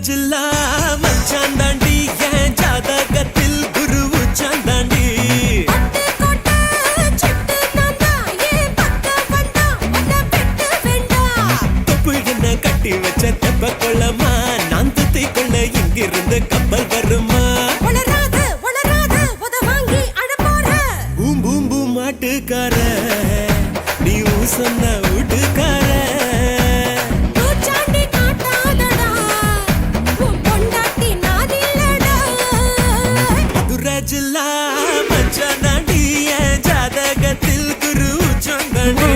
ஜில்லா மச்சான் தாண்டி என் ஜாதகத்தில் குரு உச்சான் தாண்டி தொப்பு என்ன கட்டி வச்ச தெப்ப கொள்ளமா நான் துத்தி கொள்ள இங்கிருந்து கப்பல் வருமா பூம் பூம் பூம் மாட்டுக்கார நீ சொன்ன வீட்டுக்கார ஜில்லா மச்சான் தாண்டி என் ஜாதகத்தில் குரு உச்சான் தாண்டி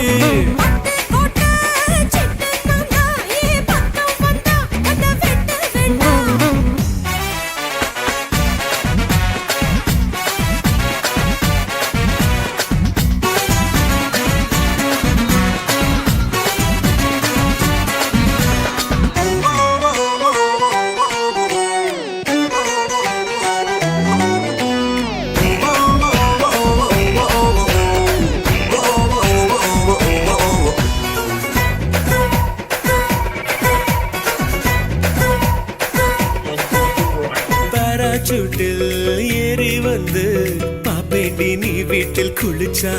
சூட்டில் ஏறி வந்து பாப்பேண்டி நீ வீட்டில் குளிச்சா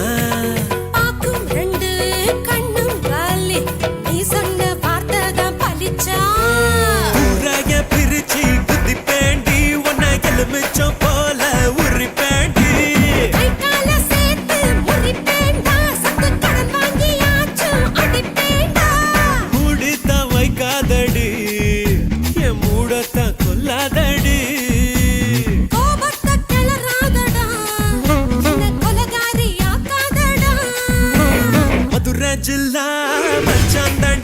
பிரிச்சு குத்தி பேண்டி உன்னை எலுமிச்சம் போல உரி பேண்டி மூடித்தான் வைக்காதடி என் மூடத்தான் கொல்லாதடி ஜில்லா மச்சான் தாண்டி